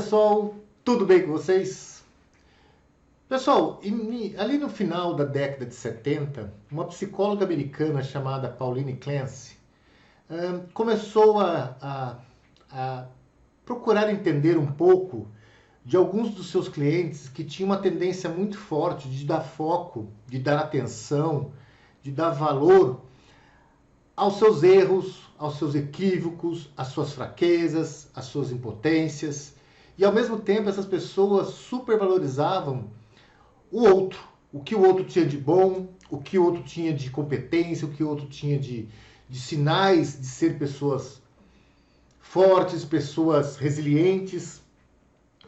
pessoal, tudo bem com vocês? Pessoal, ali no final da década de 70, uma psicóloga americana chamada Pauline Clancy começou a procurar entender um pouco de alguns dos seus clientes que tinham uma tendência muito forte de dar foco, de dar atenção, de dar valor aos seus erros, aos seus equívocos, às suas fraquezas, às suas impotências. E ao mesmo tempo essas pessoas supervalorizavam o outro, o que o outro tinha de bom, o que o outro tinha de competência, o que o outro tinha de sinais de ser pessoas fortes, pessoas resilientes.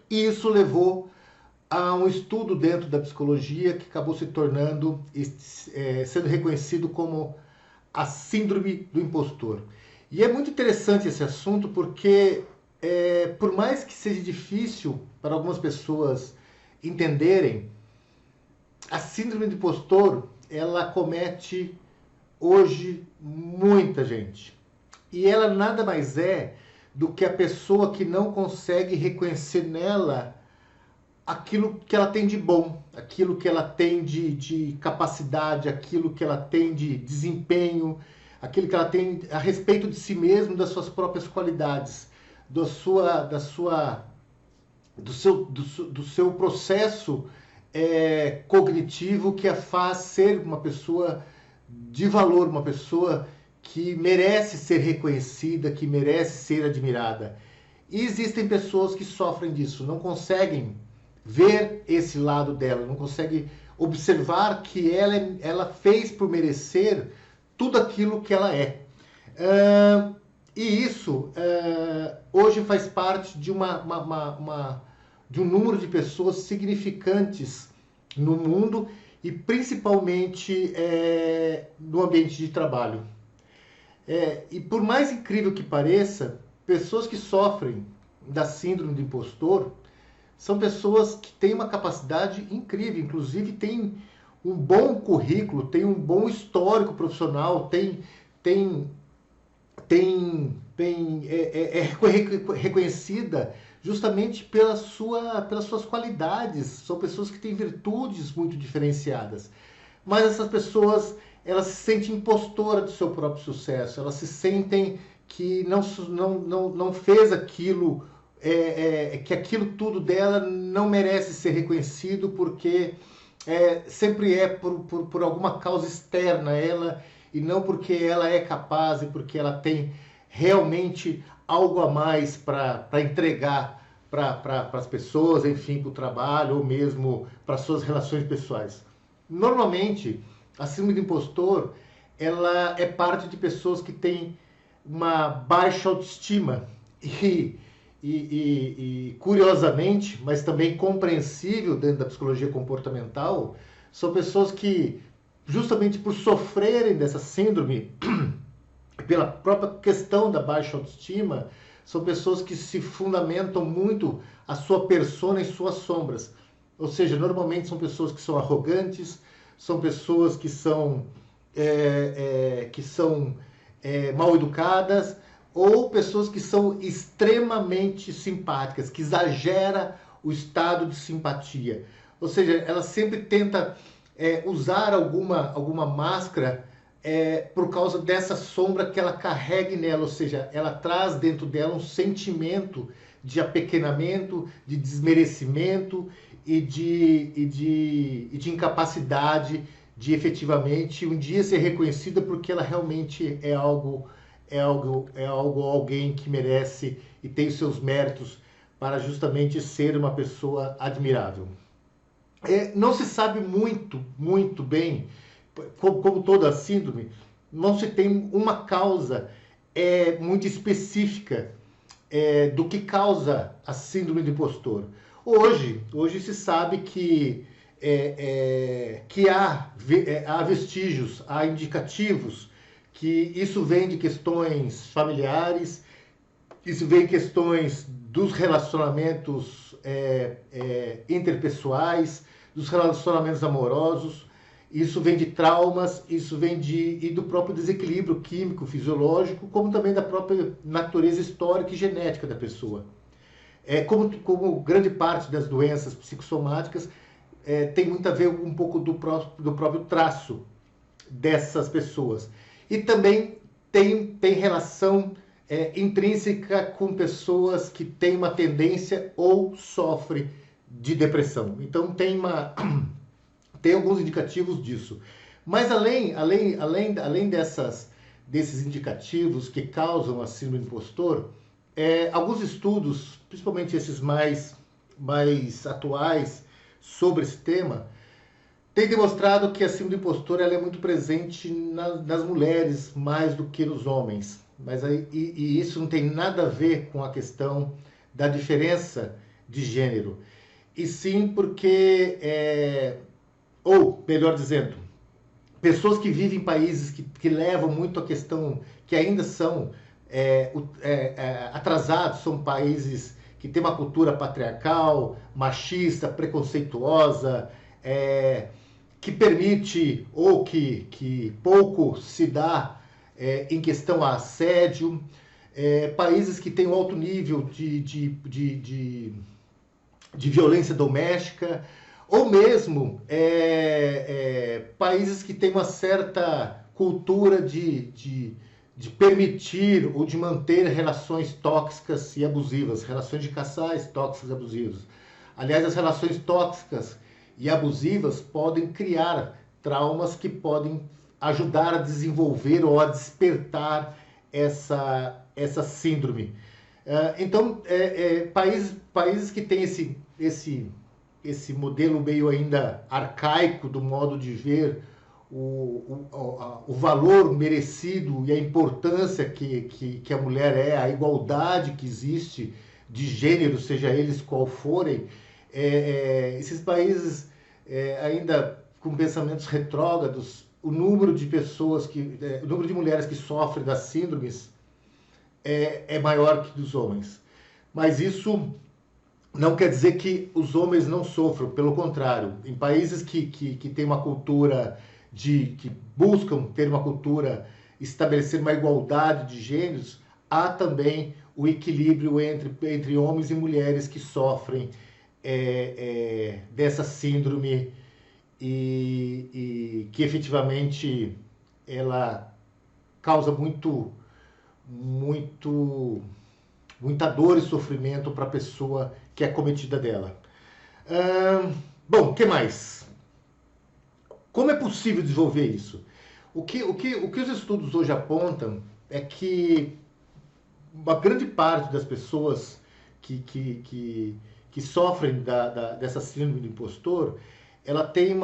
E isso levou a um estudo dentro da psicologia que acabou se tornando, sendo reconhecido como a síndrome do impostor. E é muito interessante esse assunto porque, por mais que seja difícil para algumas pessoas entenderem, a síndrome do impostor, ela acomete hoje muita gente. E ela nada mais é do que a pessoa que não consegue reconhecer nela aquilo que ela tem de bom, aquilo que ela tem de capacidade, aquilo que ela tem de desempenho, aquilo que ela tem a respeito de si mesmo, das suas próprias qualidades, do seu processo cognitivo que a faz ser uma pessoa de valor, uma pessoa que merece ser reconhecida, que merece ser admirada. E existem pessoas que sofrem disso, não conseguem ver esse lado dela, não conseguem observar que ela fez por merecer tudo aquilo que ela é. E isso hoje faz parte de de um número de pessoas significantes no mundo e principalmente no ambiente de trabalho. E por mais incrível que pareça, pessoas que sofrem da síndrome do impostor são pessoas que têm uma capacidade incrível, inclusive têm um bom currículo, têm um bom histórico profissional, é reconhecida justamente pelas suas qualidades. São pessoas que têm virtudes muito diferenciadas. Mas essas pessoas, elas se sentem impostoras do seu próprio sucesso. Elas se sentem que não fez aquilo, que aquilo tudo dela não merece ser reconhecido porque sempre por alguma causa externa a ela e não porque ela é capaz e porque ela tem realmente algo a mais para entregar para as pessoas, enfim, para o trabalho ou mesmo para suas relações pessoais. Normalmente, a síndrome do impostor, ela é parte de pessoas que têm uma baixa autoestima e curiosamente, mas também compreensível dentro da psicologia comportamental, são pessoas que, justamente por sofrerem dessa síndrome, pela própria questão da baixa autoestima, são pessoas que se fundamentam muito a sua persona em suas sombras. Ou seja, normalmente são pessoas que são arrogantes, são pessoas que são mal educadas, ou pessoas que são extremamente simpáticas, que exagera o estado de simpatia. Ou seja, ela sempre tenta usar alguma máscara por causa dessa sombra que ela carrega nela, ou seja, ela traz dentro dela um sentimento de apequenamento, de desmerecimento e de incapacidade de efetivamente um dia ser reconhecida porque ela realmente é alguém que merece e tem os seus méritos para justamente ser uma pessoa admirável. Não se sabe muito bem, como toda a síndrome, não se tem uma causa muito específica do que causa a síndrome do impostor. Hoje se sabe que há vestígios, há indicativos que isso vem de questões familiares, isso vem de questões dos relacionamentos interpessoais, dos relacionamentos amorosos, isso vem de traumas, isso vem do próprio desequilíbrio químico, fisiológico, como também da própria natureza histórica e genética da pessoa. Como grande parte das doenças psicossomáticas, tem muito a ver um pouco do próprio traço dessas pessoas. E também tem relação intrínseca com pessoas que têm uma tendência ou sofrem de depressão. Então tem alguns indicativos disso. Mas além desses indicativos que causam a síndrome do impostor, alguns estudos, principalmente esses mais atuais sobre esse tema, têm demonstrado que a síndrome do impostor ela é muito presente nas mulheres mais do que nos homens. E isso não tem nada a ver com a questão da diferença de gênero. E sim porque, ou melhor dizendo, pessoas que vivem em países que levam muito a questão, que ainda são atrasados, são países que têm uma cultura patriarcal, machista, preconceituosa, que permite ou que pouco se dá em questão a assédio, países que têm um alto nível de violência doméstica, ou mesmo países que têm uma certa cultura de permitir ou de manter relações tóxicas e abusivas, relações de casais tóxicas e abusivas. Aliás, as relações tóxicas e abusivas podem criar traumas que podem ajudar a desenvolver ou a despertar essa síndrome. Então, países que têm esse modelo meio ainda arcaico do modo de ver o valor merecido e a importância que a mulher a igualdade que existe de gênero, seja eles qual forem, esses países ainda com pensamentos retrógrados, o número de o número de mulheres que sofrem das síndromes é maior que dos homens. Mas isso não quer dizer que os homens não sofram, pelo contrário. Em países que têm uma cultura que buscam ter uma cultura, estabelecer uma igualdade de gêneros, há também o equilíbrio entre homens e mulheres que sofrem dessa síndrome e que efetivamente ela causa muita dor e sofrimento para a pessoa que é acometida dela. Bom, o que mais? Como é possível desenvolver isso? O que os estudos hoje apontam é que uma grande parte das pessoas que sofrem dessa síndrome do impostor, ela tem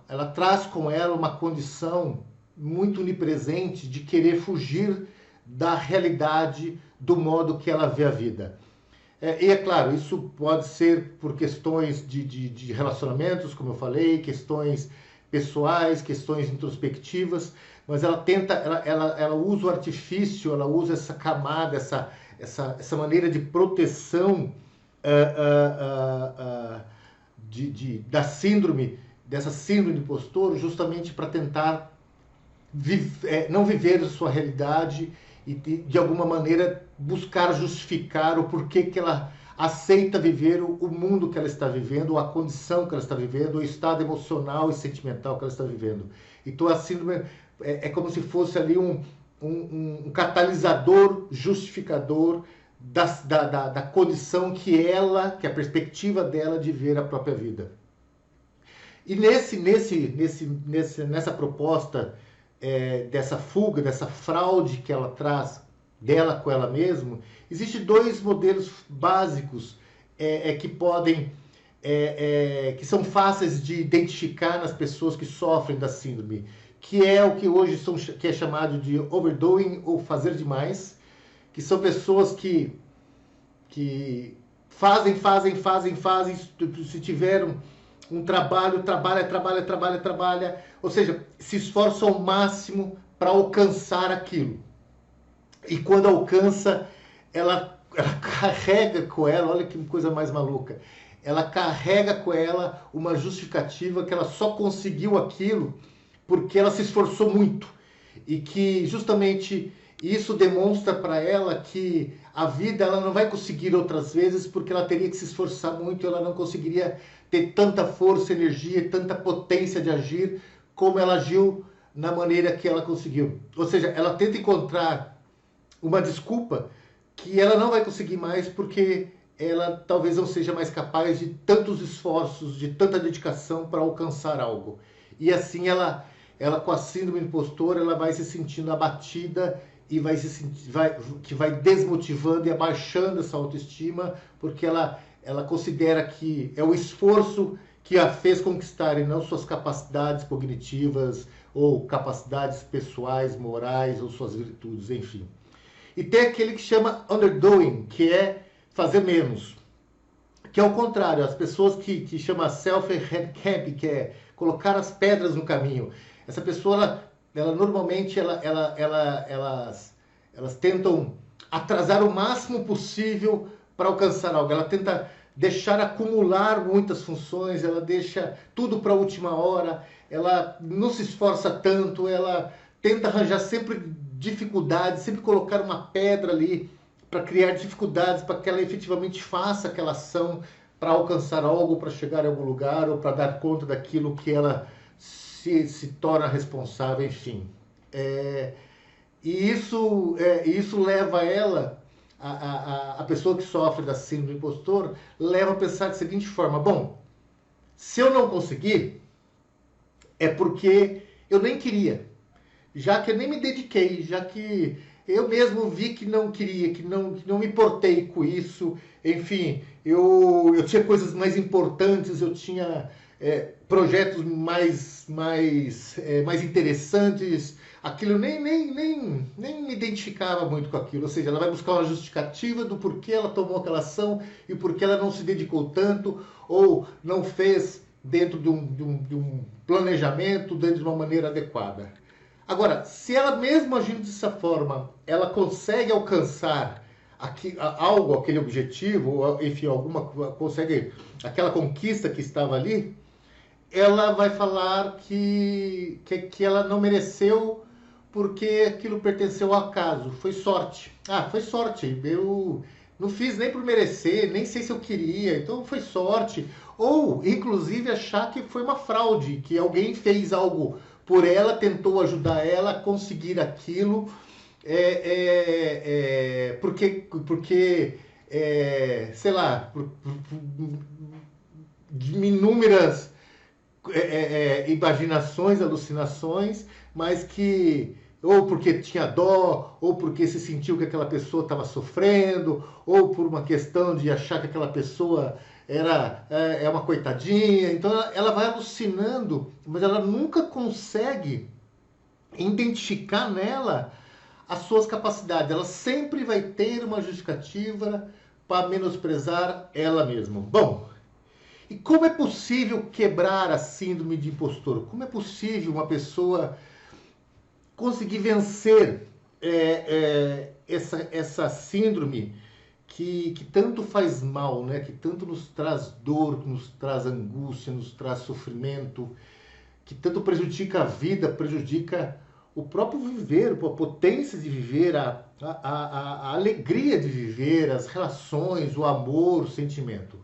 ela traz com ela uma condição muito onipresente de querer fugir da realidade, do modo que ela vê a vida. E é claro, isso pode ser por questões de relacionamentos, como eu falei, questões pessoais, questões introspectivas, mas ela usa o artifício, ela usa essa camada, essa maneira de proteção dessa síndrome do impostor, justamente para tentar não viver a sua realidade e de alguma maneira buscar justificar o porquê que ela aceita viver o mundo que ela está vivendo, ou a condição que ela está vivendo, o estado emocional e sentimental que ela está vivendo. Então a síndrome é como se fosse ali um catalisador justificador da condição que a perspectiva dela de ver a própria vida. E nessa proposta dessa fuga, dessa fraude que ela traz dela com ela mesma, existem dois modelos básicos que são fáceis de identificar nas pessoas que sofrem da síndrome, que é o que hoje que é chamado de overdoing ou fazer demais, que são pessoas que fazem, se tiveram um trabalha, ou seja, se esforçam ao máximo para alcançar aquilo. E quando alcança, ela carrega com ela, olha que coisa mais maluca, ela carrega com ela uma justificativa que ela só conseguiu aquilo porque ela se esforçou muito. E que justamente isso demonstra para ela que a vida ela não vai conseguir outras vezes porque ela teria que se esforçar muito, ela não conseguiria ter tanta força, energia, tanta potência de agir como ela agiu na maneira que ela conseguiu. Ou seja, ela tenta encontrar uma desculpa que ela não vai conseguir mais porque ela talvez não seja mais capaz de tantos esforços, de tanta dedicação para alcançar algo. E assim ela com a síndrome do impostor, ela vai se sentindo abatida e que vai desmotivando e abaixando essa autoestima, porque ela considera que é o esforço que a fez conquistar e não suas capacidades cognitivas ou capacidades pessoais, morais ou suas virtudes, enfim. E tem aquele que chama underdoing, que é fazer menos. Que é o contrário, as pessoas que chama self-help, que é colocar as pedras no caminho. Essa pessoa, ela normalmente, elas tentam atrasar o máximo possível para alcançar algo. Ela tenta deixar acumular muitas funções, ela deixa tudo para a última hora, ela não se esforça tanto, ela tenta arranjar sempre dificuldades, sempre colocar uma pedra ali para criar dificuldades para que ela efetivamente faça aquela ação para alcançar algo, para chegar a algum lugar ou para dar conta daquilo que ela se torna responsável, enfim. Isso leva ela, a pessoa que sofre da síndrome do impostor, leva a pensar da seguinte forma: bom, se eu não conseguir, é porque eu nem queria, já que eu nem me dediquei, já que eu mesmo vi que não queria, que não me importei com isso, enfim, eu tinha coisas mais importantes, eu tinha projetos mais interessantes, aquilo nem me identificava muito com aquilo, ou seja, ela vai buscar uma justificativa do porquê ela tomou aquela ação e porquê ela não se dedicou tanto ou não fez dentro de um planejamento, dentro de uma maneira adequada. Agora, se ela mesmo agindo dessa forma, ela consegue alcançar algo, aquele objetivo, ou, enfim, consegue aquela conquista que estava ali, ela vai falar que ela não mereceu porque aquilo pertenceu ao acaso, foi sorte. Ah, foi sorte, eu não fiz nem por merecer, nem sei se eu queria, então foi sorte. Ou, inclusive, achar que foi uma fraude, que alguém fez algo por ela, tentou ajudar ela a conseguir aquilo, porque sei lá, de inúmeras imaginações, alucinações, mas que ou porque tinha dó, ou porque se sentiu que aquela pessoa estava sofrendo, ou por uma questão de achar que aquela pessoa é uma coitadinha. Então ela vai alucinando, mas ela nunca consegue identificar nela as suas capacidades. Ela sempre vai ter uma justificativa para menosprezar ela mesma. Bom, e como é possível quebrar a síndrome de impostor? Como é possível uma pessoa conseguir vencer essa síndrome que tanto faz mal, né? Que tanto nos traz dor, nos traz angústia, nos traz sofrimento, que tanto prejudica a vida, prejudica o próprio viver, a potência de viver, a alegria de viver, as relações, o amor, o sentimento.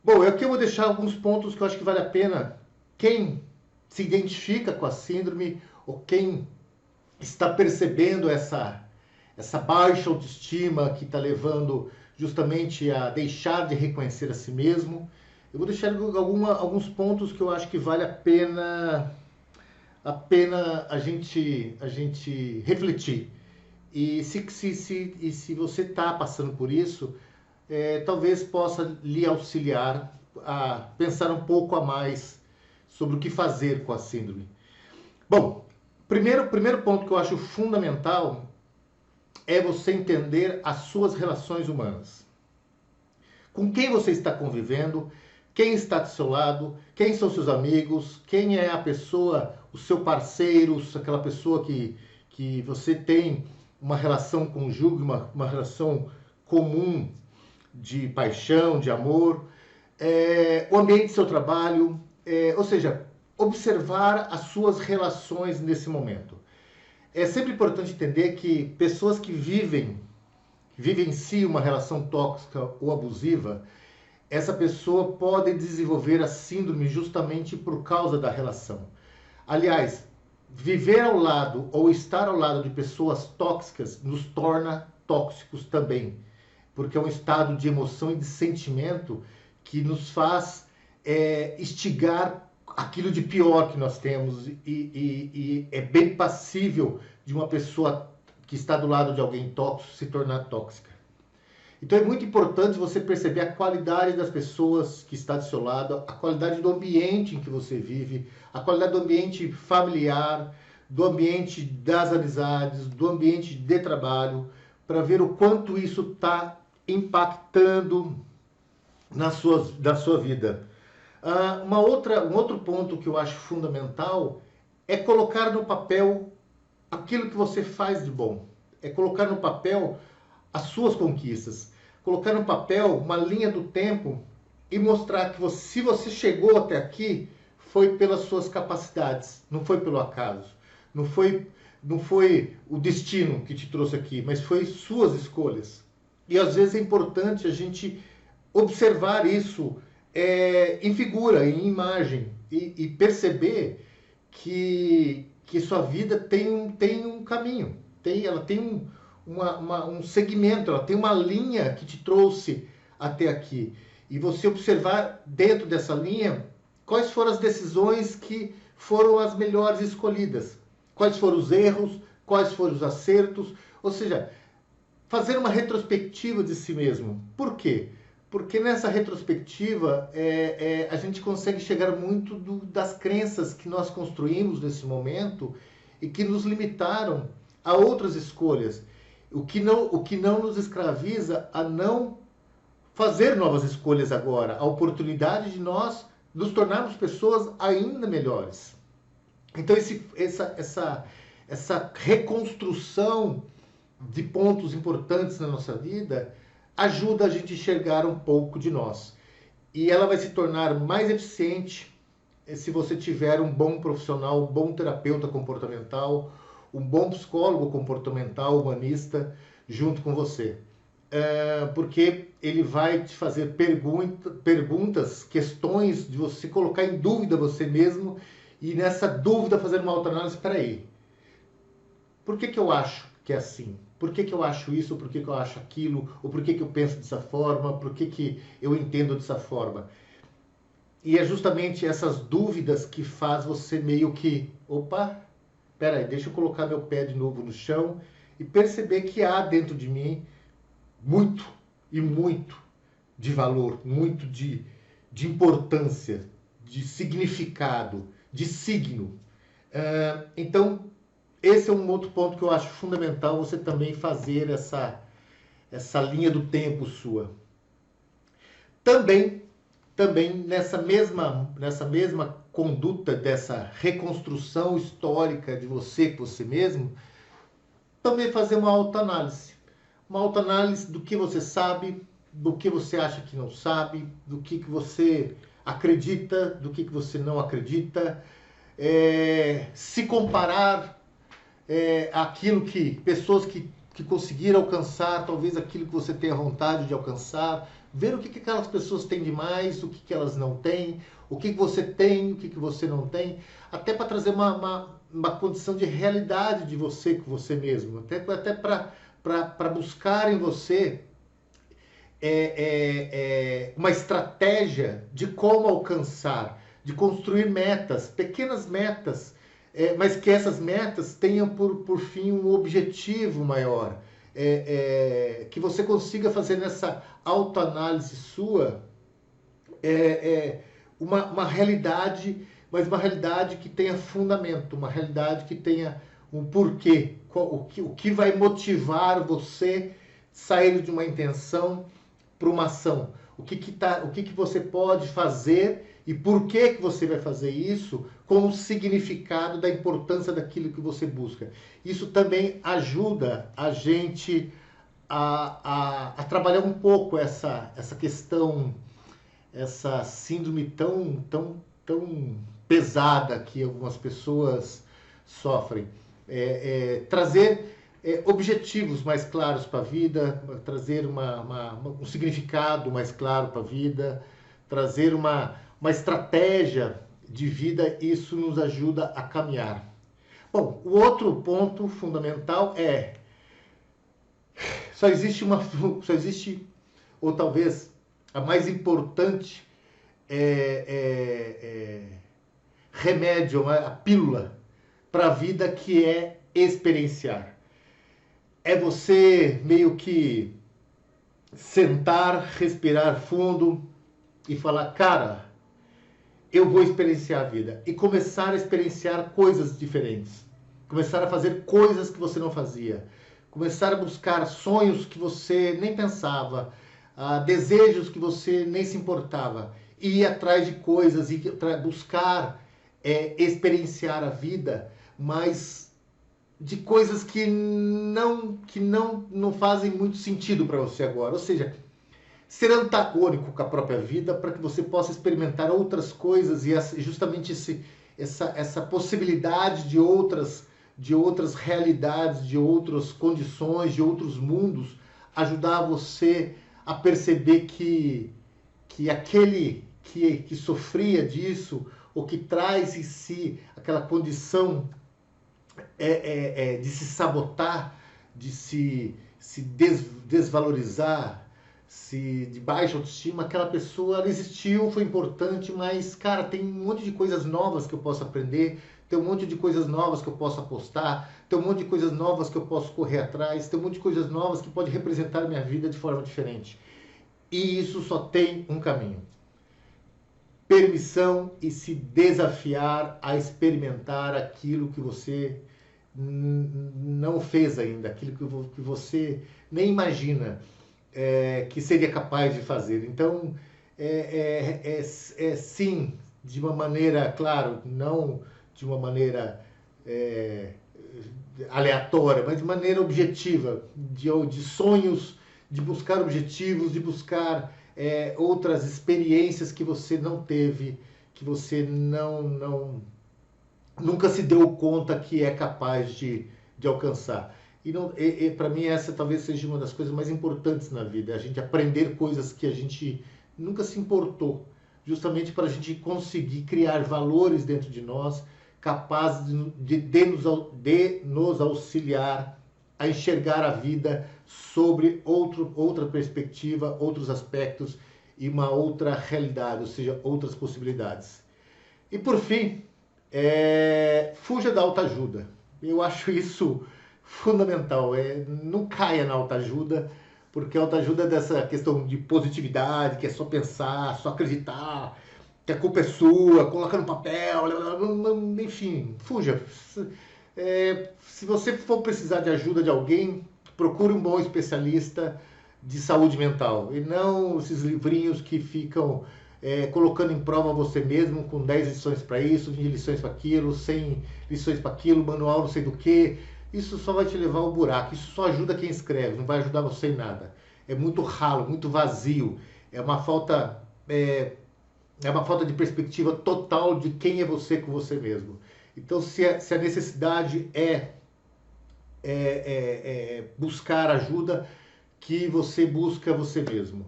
Bom, aqui eu vou deixar alguns pontos que eu acho que vale a pena quem se identifica com a síndrome ou quem está percebendo essa baixa autoestima que está levando justamente a deixar de reconhecer a si mesmo. Eu vou deixar alguns pontos que eu acho que vale a pena a gente refletir. E se você está passando por isso, talvez possa lhe auxiliar a pensar um pouco a mais sobre o que fazer com a síndrome. Bom, primeiro ponto que eu acho fundamental é você entender as suas relações humanas. Com quem você está convivendo, quem está do seu lado, quem são seus amigos, quem é a pessoa, o seu parceiro, aquela pessoa que você tem uma relação conjúgue, uma relação comum de paixão, de amor, o ambiente do seu trabalho, ou seja, observar as suas relações nesse momento. É sempre importante entender que pessoas que vivem vivencie uma relação tóxica ou abusiva, essa pessoa pode desenvolver a síndrome justamente por causa da relação. Aliás, viver ao lado ou estar ao lado de pessoas tóxicas nos torna tóxicos também, porque é um estado de emoção e de sentimento que nos faz instigar aquilo de pior que nós temos e é bem passível de uma pessoa que está do lado de alguém tóxico se tornar tóxica. Então é muito importante você perceber a qualidade das pessoas que está do seu lado, a qualidade do ambiente em que você vive, a qualidade do ambiente familiar, do ambiente das amizades, do ambiente de trabalho, para ver o quanto isso está impactando na sua vida. Um outro ponto que eu acho fundamental é colocar no papel aquilo que você faz de bom. É colocar no papel as suas conquistas. Colocar no papel uma linha do tempo e mostrar que se você chegou até aqui, foi pelas suas capacidades, não foi pelo acaso. Não foi o destino que te trouxe aqui, mas foi suas escolhas. E às vezes é importante a gente observar isso em figura, em imagem, e perceber que sua vida tem um caminho, ela tem um segmento, ela tem uma linha que te trouxe até aqui. E você observar dentro dessa linha quais foram as decisões que foram as melhores escolhidas, quais foram os erros, quais foram os acertos, ou seja, fazer uma retrospectiva de si mesmo. Por quê? Porque nessa retrospectiva a gente consegue chegar muito das crenças que nós construímos nesse momento e que nos limitaram a outras escolhas. O que não nos escraviza a não fazer novas escolhas agora. A oportunidade de nós nos tornarmos pessoas ainda melhores. Então essa reconstrução de pontos importantes na nossa vida ajuda a gente a enxergar um pouco de nós. E ela vai se tornar mais eficiente se você tiver um bom profissional, um bom terapeuta comportamental, um bom psicólogo comportamental, humanista, junto com você. Porque ele vai te fazer perguntas, questões de você colocar em dúvida você mesmo e nessa dúvida fazer uma autoanálise. Espera aí, por que eu acho que é assim? Por que eu acho isso? Por que eu acho aquilo? Ou por que eu penso dessa forma? Por que eu entendo dessa forma? E é justamente essas dúvidas que faz você meio que... Opa, peraí, deixa eu colocar meu pé de novo no chão e perceber que há dentro de mim muito e muito de valor, muito de importância, de significado, de signo. Então, esse é um outro ponto que eu acho fundamental, você também fazer essa linha do tempo sua. Também nessa mesma conduta dessa reconstrução histórica de você com você mesmo, também fazer uma autoanálise. Uma autoanálise do que você sabe, do que você acha que não sabe, do que você acredita, do que você não acredita. Se comparar aquilo que pessoas que conseguiram alcançar, talvez aquilo que você tenha vontade de alcançar, ver o que aquelas pessoas têm de mais, o que elas não têm, o que você tem, o que você não tem, até para trazer uma condição de realidade de você com você mesmo, até para buscar em você uma estratégia de como alcançar, de construir metas, pequenas metas, mas que essas metas tenham por fim um objetivo maior, que você consiga fazer nessa autoanálise sua uma realidade, mas uma realidade que tenha fundamento, uma realidade que tenha um porquê, o que vai motivar você sair de uma intenção para uma ação, o que você pode fazer e por que você vai fazer isso, com o significado da importância daquilo que você busca. Isso também ajuda a gente a trabalhar um pouco essa questão, essa síndrome tão pesada que algumas pessoas sofrem. Trazer objetivos mais claros para a vida, trazer um significado mais claro para a vida, trazer uma estratégia de vida, isso nos ajuda a caminhar. Bom, o outro ponto fundamental só existe, ou talvez a mais importante remédio, a pílula para a vida, que é experienciar. É você meio que sentar, respirar fundo e falar, cara, eu vou experienciar a vida. E começar a experienciar coisas diferentes. Começar a fazer coisas que você não fazia. Começar a buscar sonhos que você nem pensava, desejos que você nem se importava. E ir atrás de coisas e buscar experienciar a vida, mas de coisas que não fazem muito sentido para você agora. Ou seja, ser antagônico com a própria vida para que você possa experimentar outras coisas e justamente essa possibilidade de outras realidades, de outras condições, de outros mundos, ajudar você a perceber que aquele que sofria disso, ou que traz em si aquela condição de se sabotar, de se desvalorizar, de baixa autoestima, aquela pessoa, ela existiu, foi importante, mas, cara, tem um monte de coisas novas que eu posso aprender, tem um monte de coisas novas que eu posso apostar, tem um monte de coisas novas que eu posso correr atrás, tem um monte de coisas novas que pode representar a minha vida de forma diferente. E isso só tem um caminho. Permissão e se desafiar a experimentar aquilo que você não fez ainda, aquilo que você nem imagina que seria capaz de fazer. Então, sim, de uma maneira, claro, não de uma maneira aleatória, mas de maneira objetiva, de sonhos, de buscar objetivos, de buscar outras experiências que você não teve, que você nunca se deu conta que é capaz de alcançar. E para mim essa talvez seja uma das coisas mais importantes na vida, a gente aprender coisas que a gente nunca se importou, justamente para a gente conseguir criar valores dentro de nós, capazes de nos auxiliar a enxergar a vida sobre outra perspectiva, outros aspectos e uma outra realidade, ou seja, outras possibilidades. E por fim, fuja da autoajuda. Eu acho isso fundamental. Não caia na autoajuda, porque a autoajuda é dessa questão de positividade, que é só pensar, só acreditar, que a culpa é sua, coloca no papel, enfim, fuja. Se você for precisar de ajuda de alguém, procure um bom especialista de saúde mental, e não esses livrinhos que ficam colocando em prova você mesmo, com 10 lições para isso, 20 lições para aquilo, 100 lições para aquilo, manual não sei do que. Isso só vai te levar ao buraco, isso só ajuda quem escreve, não vai ajudar você em nada. É muito ralo, muito vazio, é uma falta de perspectiva total de quem é você com você mesmo. Então, se a necessidade buscar ajuda, que você busca você mesmo.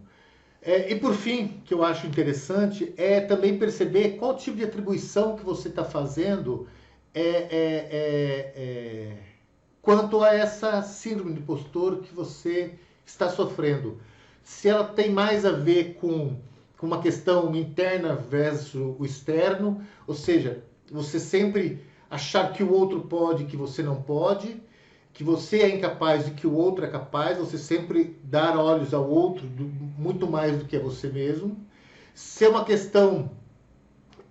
E por fim, que eu acho interessante, é também perceber qual tipo de atribuição que você está fazendo quanto a essa síndrome do impostor que você está sofrendo. Se ela tem mais a ver com uma questão interna versus o externo, ou seja, você sempre achar que o outro pode, que você não pode, que você é incapaz e que o outro é capaz, você sempre dar olhos ao outro muito mais do que a você mesmo. Se é uma questão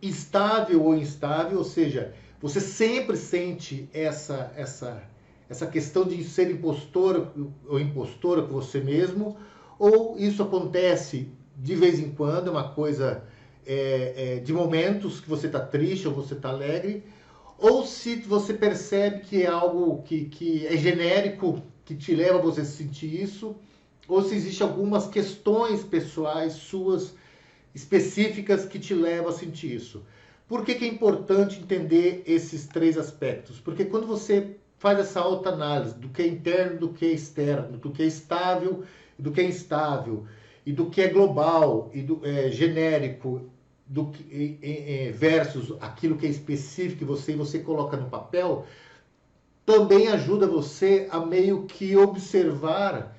estável ou instável, ou seja, você sempre sente essa questão de ser impostor ou impostora com você mesmo, ou isso acontece de vez em quando, é uma coisa de momentos que você está triste ou você está alegre, ou se você percebe que é algo que é genérico, que te leva a você sentir isso, ou se existem algumas questões pessoais suas, específicas, que te levam a sentir isso. Por que é importante entender esses três aspectos? Porque quando você faz essa autoanálise do que é interno, do que é externo, do que é estável, do que é instável, e do que é global e do genérico, do que, versus aquilo que é específico e você coloca no papel, também ajuda você a meio que observar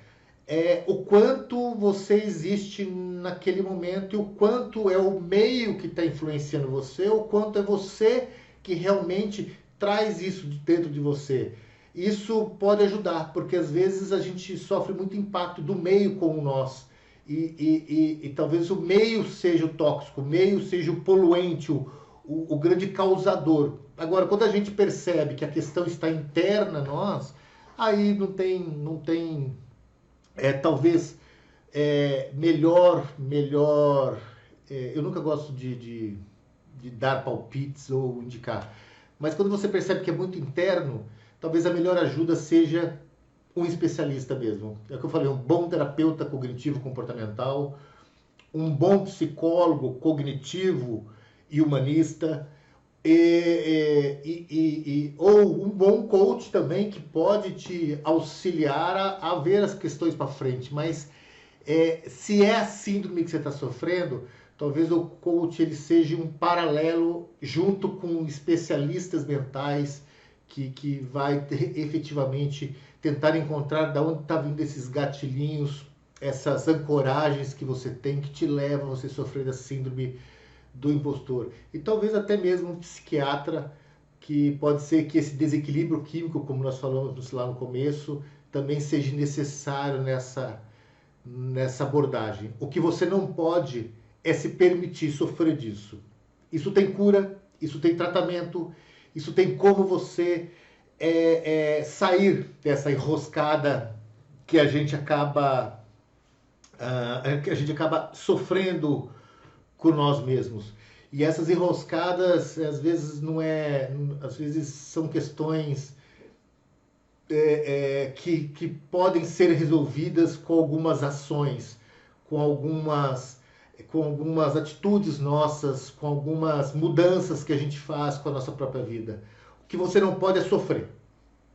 o quanto você existe naquele momento e o quanto é o meio que está influenciando você, o quanto é você que realmente traz isso de dentro de você. Isso pode ajudar, porque às vezes a gente sofre muito impacto do meio com nós. E talvez o meio seja o tóxico, o meio seja o poluente, o grande causador. Agora, quando a gente percebe que a questão está interna a nós, aí não tem talvez melhor, eu nunca gosto de dar palpites ou indicar, mas quando você percebe que é muito interno, talvez a melhor ajuda seja um especialista mesmo. É o que eu falei, um bom terapeuta cognitivo comportamental, um bom psicólogo cognitivo e humanista, ou um bom coach também que pode te auxiliar a ver as questões para frente. Mas se é a síndrome que você está sofrendo, talvez o coach ele seja um paralelo junto com especialistas mentais que vai efetivamente tentar encontrar de onde está vindo esses gatilhinhos, essas ancoragens que você tem que te levam a você sofrer da síndrome do impostor. E talvez até mesmo um psiquiatra, que pode ser que esse desequilíbrio químico, como nós falamos lá no começo, também seja necessário nessa abordagem. O que você não pode é se permitir sofrer disso. Isso tem cura, isso tem tratamento, isso tem como você sair dessa enroscada que a gente acaba sofrendo com nós mesmos. E essas enroscadas às vezes às vezes são questões que podem ser resolvidas com algumas ações, com algumas atitudes nossas, com algumas mudanças que a gente faz com a nossa própria vida. O que você não pode é sofrer.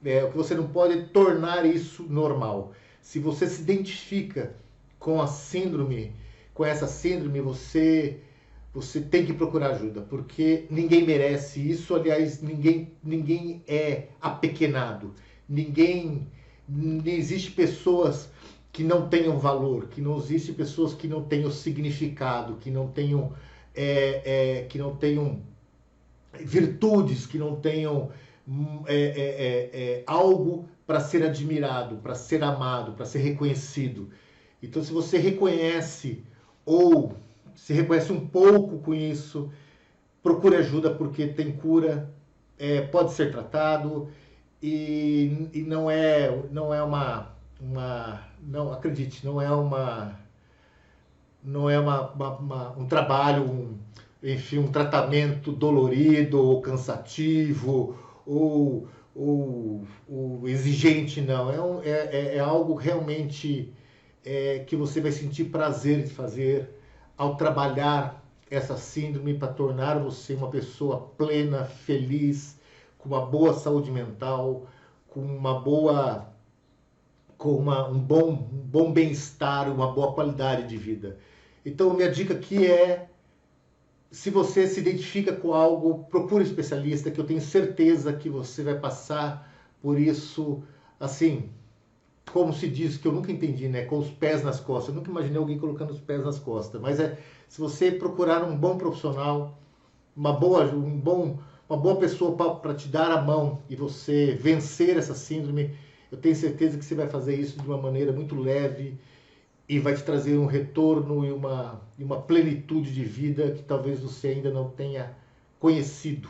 O que você não pode é tornar isso normal. Se você se identifica com essa síndrome, você tem que procurar ajuda, porque ninguém merece isso. Aliás, ninguém é apequenado. Não existe pessoas que não tenham valor, que não existe pessoas que não tenham significado, que não tenham virtudes, que não tenham algo para ser admirado, para ser amado, para ser reconhecido. Então, se você reconhece ou se reconhece um pouco com isso, procure ajuda, porque tem cura, pode ser tratado e não acredite, não é um trabalho, enfim, um tratamento dolorido ou cansativo ou exigente, não. É algo realmente que você vai sentir prazer de fazer ao trabalhar essa síndrome para tornar você uma pessoa plena, feliz, com uma boa saúde mental, com um bom bem-estar, uma boa qualidade de vida. Então, minha dica aqui se você se identifica com algo, procure um especialista, que eu tenho certeza que você vai passar por isso, assim, como se diz, que eu nunca entendi, né? Com os pés nas costas. Eu nunca imaginei alguém colocando os pés nas costas. Mas se você procurar um bom profissional, uma boa pessoa para te dar a mão e você vencer essa síndrome, eu tenho certeza que você vai fazer isso de uma maneira muito leve e vai te trazer um retorno e uma plenitude de vida que talvez você ainda não tenha conhecido,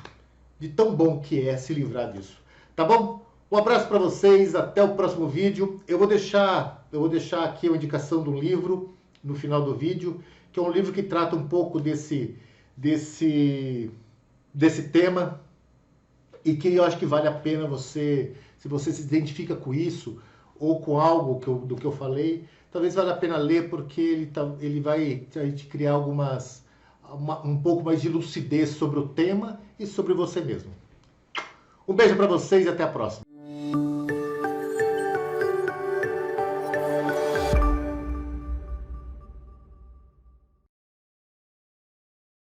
de tão bom que é se livrar disso. Tá bom? Um abraço para vocês, até o próximo vídeo. Eu vou deixar aqui uma indicação do livro no final do vídeo, que é um livro que trata um pouco desse tema e que eu acho que vale a pena se você se identifica com isso ou com algo do que eu falei, talvez valha a pena ler, porque ele vai te criar um pouco mais de lucidez sobre o tema e sobre você mesmo. Um beijo para vocês e até a próxima.